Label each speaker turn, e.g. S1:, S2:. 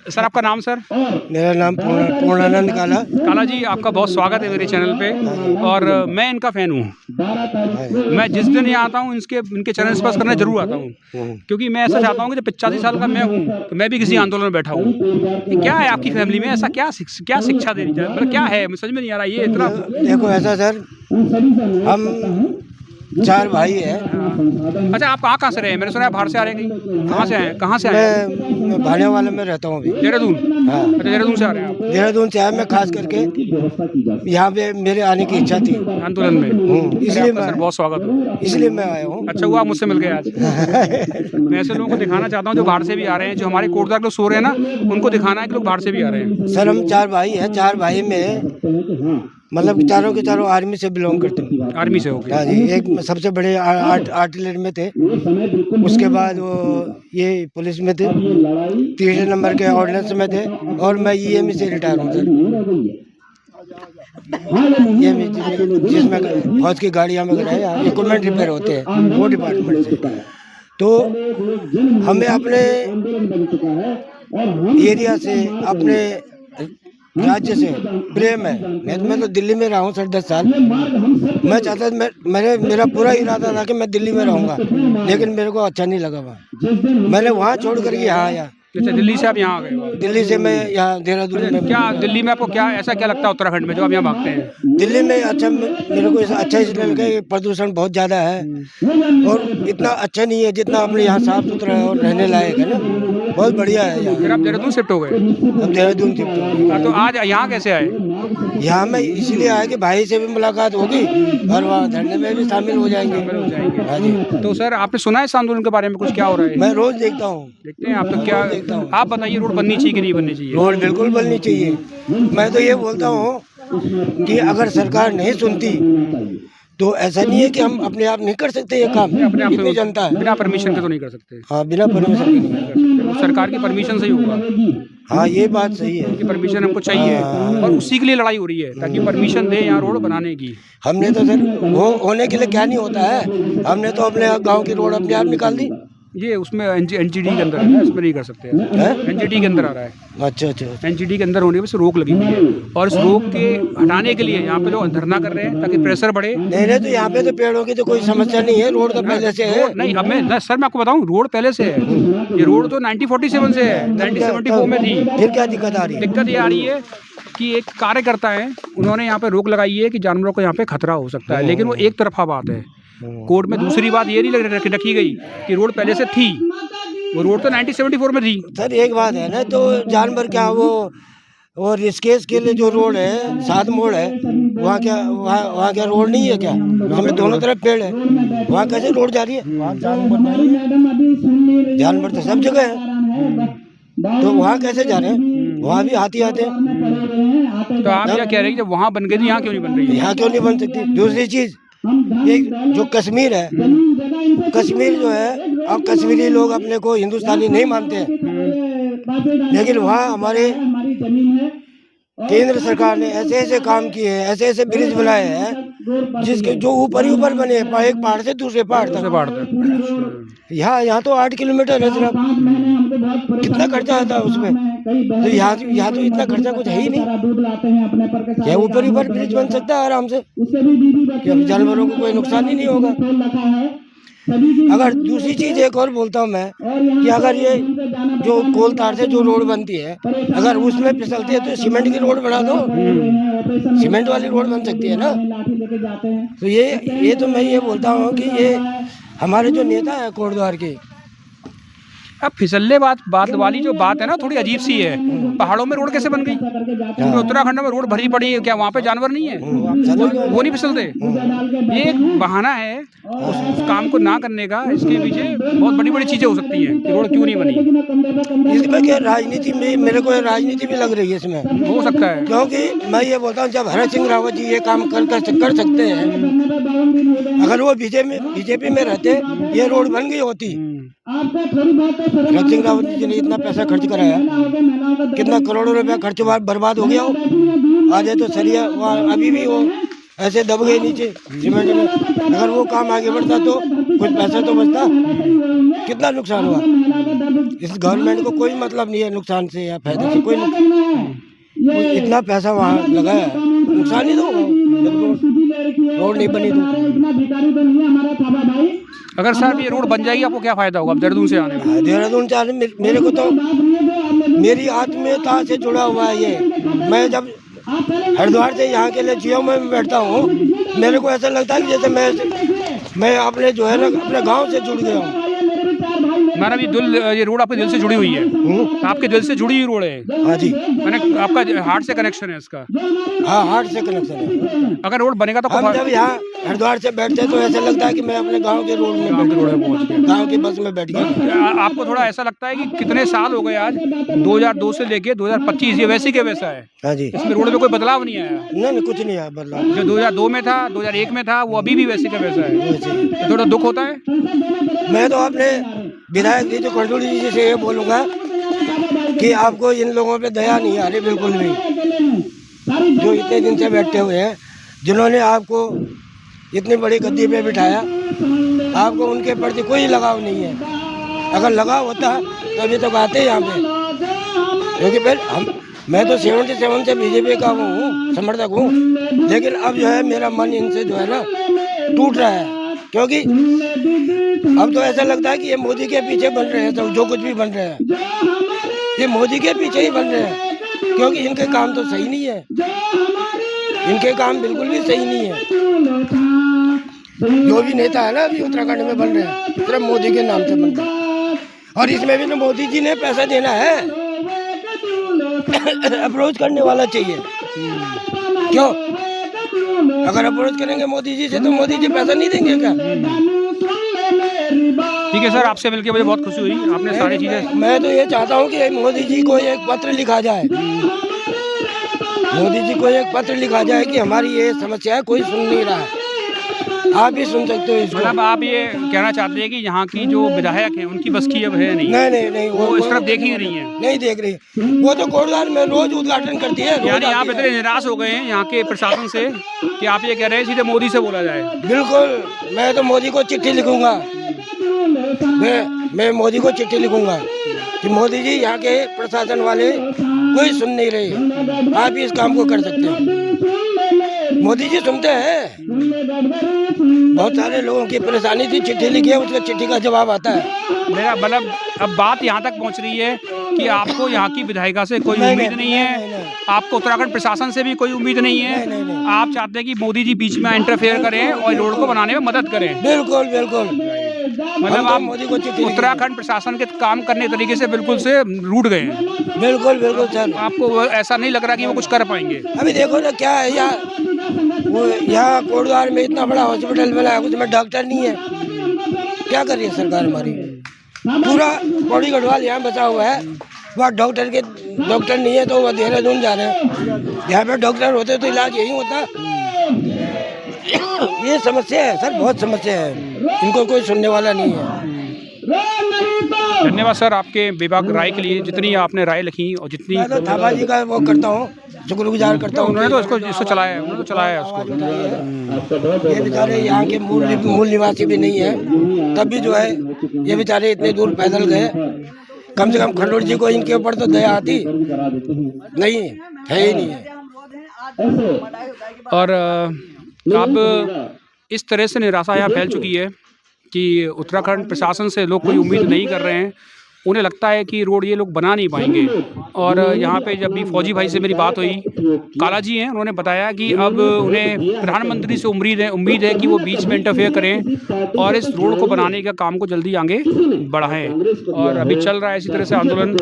S1: Sir आपका नाम sir?
S2: मेरा नाम पूर्णानंद काला।
S1: काला जी आपका बहुत स्वागत है मेरे चैनल पे और मैं इनका फ़ैन हूँ। मैं जिस दिन यहाँ आता हूँ इनके चैनल स्पर्श करने जरूर आता हूँ, क्योंकि मैं ऐसा चाहता हूँ कि जब 85 साल का मैं हूँ तो मैं भी किसी आंदोलन में बैठा हूँ। क्या है आपकी फैमिली में ऐसा क्या शिक्षा देनी चाहिए, मतलब क्या है, मुझे समझ में नहीं आ रहा ये इतना।
S2: देखो ऐसा सर, हम 4 भाई है।
S1: अच्छा आप कहाँ से रहे हैं? मैंने सुना है बाहर से आ रहे हैं कहीं, कहाँ से आए, कहाँ से आए?
S2: मैं भानेवाला में रहता हूँ अभी।
S1: देहरादून?
S2: हाँ,
S1: अच्छा देहरादून से आ रहे हैं आप?
S2: देहरादून से आया मैं, खास करके यहाँ पे मेरे आने की इच्छा थी
S1: आंदोलन में।
S2: इसलिए
S1: आपका सर बहुत स्वागत हो।
S2: इसलिए मैं आया हूँ।
S1: अच्छा हुआ मुझसे मिल गए आज। मैं ऐसे लोगों को दिखाना चाहता हूँ जो बाहर से भी आ रहे हैं, जो हमारे कोटद्वार लोग सो रहे हैं ना, उनको दिखाना है कि लोग बाहर से भी आ रहे हैं।
S2: सर हम 4 भाई हैं, 4 भाई में मतलब चारों के चारों आर्मी से बिलोंग करते हैं।
S1: आर्मी से हो गए?
S2: हाँ जी, एक सबसे बड़े आर्टिलरी में थे, उसके बाद वो ये पुलिस में थे, तीसरे नंबर के ऑर्डिनेंस में थे, और मैं ईएमई से रिटायर हूँ सर। ये जिसमें फौज की गाड़ियाँ वगैरह इक्विपमेंट रिपेयर होते हैं, वो डिपार्टमेंट से। तो हमें अपने एरिया से, अपने राज्य से प्रेम है। मैं तो दिल्ली में रहा हूँ सर 10 साल। मैं चाहता मेरा पूरा इरादा था कि मैं दिल्ली में रहूँगा, लेकिन मेरे को अच्छा नहीं लगा वहाँ। मैंने वहाँ छोड़ कर के यहाँ आया।
S1: अच्छा दिल्ली से आप यहाँ आ गए?
S2: दिल्ली से मैं यहाँ देहरादून में।
S1: क्या दिल्ली में आपको क्या ऐसा क्या लगता है उत्तराखंड में जो आप यहाँ भागते हैं?
S2: दिल्ली में अच्छा, मेरे को अच्छा इसलिए लगा कि प्रदूषण बहुत ज़्यादा है और इतना अच्छा नहीं है जितना अपने यहाँ साफ सुथरा है और रहने लायक है ना, बहुत बढ़िया है यहाँ।
S1: फिर आप देहरादून शिफ्ट हो गए?
S2: अब देहरादून शिफ्ट हो गए।
S1: तो आज यहाँ कैसे आए?
S2: यहाँ मैं इसलिए आया कि भाई से भी मुलाकात होगी और वहाँ धरने में भी शामिल हो जाएंगे। हाँ जी।
S1: तो सर आपने सुना है इस आंदोलन के बारे में, कुछ क्या हो रहा है?
S2: मैं रोज देखता हूँ।
S1: देखते हैं आप? तो क्या आप बताइए, रोड बननी चाहिए कि नहीं बननी चाहिए?
S2: रोड बिल्कुल बननी चाहिए। मैं तो ये बोलता हूँ कि अगर सरकार नहीं सुनती तो ऐसा नहीं है कि हम अपने आप नहीं कर सकते ये काम।
S1: अपने आप
S2: इतनी जनता है,
S1: बिना परमिशन के तो नहीं कर सकते।
S2: हाँ बिना परमिशन के नहीं कर सकते।
S1: वो सरकार की परमिशन से ही होगा।
S2: हाँ ये बात सही है
S1: कि परमिशन हमको चाहिए और उसी के लिए लड़ाई हो रही है ताकि परमिशन दे यहाँ रोड बनाने की।
S2: हमने तो सर वो होने के लिए क्या नहीं होता है, हमने तो अपने गांव की रोड अपने आप निकाल दी।
S1: ये उसमें एनजीटी के अंदर है ना, इसमें नहीं कर सकते। एनजीटी के अंदर आ रहा है।
S2: अच्छा अच्छा।
S1: एनजीटी के अंदर होने में रोक लगी हुई है और इस रोक के हटाने के लिए यहाँ पे लोग धरना कर रहे हैं ताकि प्रेशर बढ़े।
S2: नहीं तो यहाँ पे तो पेड़ों की तो कोई समस्या नहीं है, रोड तो पहले से है।
S1: नहीं अब मैं सर मैं आपको बताऊँ, रोड पहले से है। ये रोड तो 1947 से है, 1974 में थी।
S2: फिर क्या दिक्कत आ रही है?
S1: दिक्कत ये आ रही है कि एक कार्यकर्ता है, उन्होंने यहाँ पे रोक लगाई है कि जानवरों को यहाँ पे खतरा हो सकता है, लेकिन वो एक तरफा बात है। कोर्ट में दूसरी बात ये नहीं रखी गई कि रोड पहले से थी, वो रोड तो 1974 में थी।
S2: सर एक बात है ना, तो जानवर क्या वो ऋषिकेश के लिए जो रोड है 7 मोड़ है, वहाँ क्या रोड नहीं है क्या? हमें दोनों तरफ पेड़ है, वहाँ कैसे रोड जा रही है? जानवर तो सब जगह है, तो वहाँ कैसे जा रहे हैं? वहाँ भी हाथी आते हैं।
S1: तो आप क्या कह रहे हैं कि जब वहाँ बन गई थी यहाँ क्यों नहीं बन रही है?
S2: यहाँ क्यों नहीं बन सकती? दूसरी चीज, ये जो कश्मीर है, कश्मीर जो है, अब कश्मीरी लोग अपने को हिंदुस्तानी नहीं मानते हैं, लेकिन वहाँ हमारे केंद्र सरकार ने ऐसे काम किए हैं, ऐसे ब्रिज बनाए हैं जिसके जो ऊपर ही ऊपर बने, एक पहाड़ से दूसरे पहाड़ तक। यहाँ तो 8 किलोमीटर है सिर्फ, कितना खर्चा आता है उसमें? तो यहाँ तो इतना खर्चा कुछ है ही नहीं। क्या ऊपर ही ऊपर ब्रिज बन सकता है आराम से, क्या जानवरों को कोई नुकसान ही नहीं होगा? अगर दूसरी चीज एक और बोलता हूँ मैं कि अगर ये जो कोल तार से जो रोड बनती है, अगर उसमें फिसलती है तो सीमेंट की रोड बना दो, सीमेंट वाली रोड बन सकती है ना। तो ये तो मैं ये बोलता हूँ कि ये हमारे जो नेता है कोटद्वार के,
S1: अब फिसलने बात वाली जो बात है ना, थोड़ी अजीब सी है। पहाड़ों में रोड कैसे बन गई? पूरे उत्तराखंड में रोड भरी पड़ी है, क्या वहाँ पे जानवर नहीं है? वो नहीं फिसलते? ये एक बहाना है उस काम को ना करने का। इसके पीछे बहुत बड़ी बड़ी चीजें हो सकती हैं कि रोड क्यों नहीं बनी।
S2: इसमें क्या राजनीति में, मेरे को राजनीति भी लग रही है इसमें।
S1: हो सकता है,
S2: क्योंकि मैं ये बोलता हूँ जब हरीश सिंह रावत जी ये काम कर सकते हैं, अगर वो बीजेपी में रहते ये रोड बन गई होती। हरीश सिंह रावत जी ने इतना पैसा खर्च कराया, कितना करोड़ों रुपया खर्च बर्बाद हो गया हो। आज तो सरिया अभी भी वो ऐसे दब गए नीचे सीमेंट में। अगर वो काम आगे बढ़ता तो कुछ पैसा तो बचता, कितना नुकसान हुआ। इस गवर्नमेंट को कोई मतलब नहीं है नुकसान से या फायदे से, कोई इतना पैसा वहाँ लगाया नुकसान ही तो रोड नहीं बनी तो।
S1: अगर साहब ये रोड बन जाएगी आपको क्या फायदा होगा अब देहरादून से आने में?
S2: देहरादून से आने में मेरे को तो मेरी आत्मीयता से जुड़ा हुआ है ये। मैं जब हरिद्वार से यहाँ के लिए जियो में बैठता हूँ, मेरे को ऐसा लगता है कि जैसे मैं अपने जो है ना अपने गांव से जुड़ गया हूँ।
S1: मैडम ये रोड आपके दिल से जुड़ी हुई है, आपके दिल से जुड़ी हुई रोड है।
S2: हाँ जी,
S1: मैंने आपका हार्ट से कनेक्शन है इसका।
S2: हाँ, हार्ट से कनेक्शन है।
S1: अगर रोड बनेगा तो
S2: हम जब यहाँ हरिद्वार से बैठते तो ऐसा लगता है कि मैं अपने गांव के रोड में पहुँच गया, गांव की बस में बैठ गया।
S1: आपको थोड़ा ऐसा लगता है कि कितने साल हो गए आज 2002 से लेके 2025 ये वैसे के वैसा है?
S2: हाँ जी,
S1: इसमें रोड में कोई बदलाव नहीं आया?
S2: नहीं कुछ नहीं आया बदलाव।
S1: जो 2002 में था 2001 में था वो अभी भी वैसे का वैसा है, तो थोड़ा दुख होता है।
S2: मैं तो अपने विधायक जी जो खरदोली जी से ये बोलूँगा कि आपको इन लोगों पे दया नहीं आ रही बिल्कुल भी, जो इतने दिन से बैठे हुए हैं, जिन्होंने आपको इतनी बड़ी गद्दी पे बिठाया, आपको उनके प्रति कोई लगाव नहीं है। अगर लगाव होता तो अभी तक आते यहाँ पे, क्योंकि फिर मैं तो 77 से बीजेपी का हूँ, समर्थक हूँ, लेकिन अब जो है मेरा मन इनसे जो है ना टूट रहा है, क्योंकि अब तो ऐसा लगता है कि ये मोदी के पीछे बन रहे हैं, तो जो कुछ भी बन रहे हैं ये मोदी के पीछे ही बन रहे हैं, क्योंकि इनके काम तो सही नहीं है, इनके काम बिल्कुल भी सही नहीं है। जो भी नेता है ना अभी उत्तराखंड में बन रहे हैं सिर्फ मोदी के नाम से बन रहे हैं, और इसमें भी तो मोदी जी ने पैसा देना है। अप्रोच करने वाला चाहिए, क्यों? अगर अप्रोच करेंगे मोदी जी से तो मोदी जी पैसा नहीं देंगे क्या?
S1: ठीक है सर, आपसे मिलकर मुझे बहुत खुशी हुई, आपने सारी चीज़ें।
S2: मैं तो ये चाहता हूँ कि मोदी जी को एक पत्र लिखा जाए, मोदी जी को एक पत्र लिखा जाए कि हमारी ये समस्या है, कोई सुन नहीं रहा है, आप भी सुन सकते हो इसको।
S1: मतलब आप ये कहना चाहते हैं कि यहाँ की जो विधायक हैं उनकी बस की अब है नहीं?
S2: नहीं, वो
S1: इस तरफ देख ही नहीं है,
S2: नहीं देख रही। वो तो कोटद्वार में रोज उद्घाटन करती है।
S1: यानी आप इतने निराश हो गए हैं यहाँ के प्रशासन से कि आप ये कह रहे हैं सीधे मोदी से बोला जाए?
S2: बिल्कुल, मैं तो मोदी को चिट्ठी लिखूंगा, मैं मोदी को चिट्ठी लिखूंगा कि मोदी जी यहाँ के प्रशासन वाले कोई सुन नहीं रहे, आप ही इस काम को कर सकते हैं। मोदी जी सुनते हैं, बहुत सारे लोगों की परेशानी थी, चिट्ठी लिखी है, उसका चिट्ठी का जवाब आता है।
S1: मेरा मतलब अब बात यहाँ तक पहुँच रही है कि आपको यहाँ की विधायिका से कोई उम्मीद नहीं है, आपको उत्तराखंड प्रशासन से भी कोई उम्मीद नहीं है, आप चाहते हैं कि मोदी जी बीच में इंटरफेयर करें और रोड को बनाने में मदद करें?
S2: बिल्कुल बिल्कुल,
S1: मतलब आप मोदी को उत्तराखंड प्रशासन के काम करने तरीके से बिल्कुल से रूठ गए हैं?
S2: बिल्कुल बिल्कुल सर।
S1: आपको ऐसा नहीं लग रहा कि वो कुछ कर पाएंगे?
S2: अभी देखो ना क्या है यहाँ कोटद्वार में इतना बड़ा हॉस्पिटल बना है, उसमें डॉक्टर नहीं है, क्या कर रही है सरकार हमारी? पूरा बॉडी गढ़वाल यहाँ बचा हुआ है, वहाँ डॉक्टर नहीं है तो वह देहरादून जा रहे हैं, यहाँ पे डॉक्टर होते तो इलाज यही होता। ये समस्या है सर, बहुत समस्या है, इनको कोई सुनने वाला नहीं है।
S1: धन्यवाद सर आपके बेबाक राय के लिए, जितनी आपने राय लिखी और जितनी।
S2: मैं तो थापा जी का वो करता हूँ, शुक्रगुजार करता हूँ,
S1: उन्होंने तो इसको चलाया है, उन्होंने तो चलाया है उसको।
S2: ये बेचारे यहाँ के मूल निवासी भी नहीं है, तब भी जो है ये बेचारे इतने दूर पैदल गए, कम से कम खंडूर जी को इनके ऊपर तो दया आती नहीं है ही नहीं है।
S1: और अब इस तरह से निराशा यहाँ फैल चुकी है कि उत्तराखंड प्रशासन से लोग कोई उम्मीद नहीं कर रहे हैं, उन्हें लगता है कि रोड ये लोग बना नहीं पाएंगे। और यहाँ पे जब भी फौजी भाई से मेरी बात हुई, काला जी हैं, उन्होंने बताया कि अब उन्हें प्रधानमंत्री से उम्मीद है कि वो बीच में इंटरफेयर करें और इस रोड को बनाने का काम को जल्दी आगे बढ़ाएं। और अभी चल रहा है इसी तरह से आंदोलन।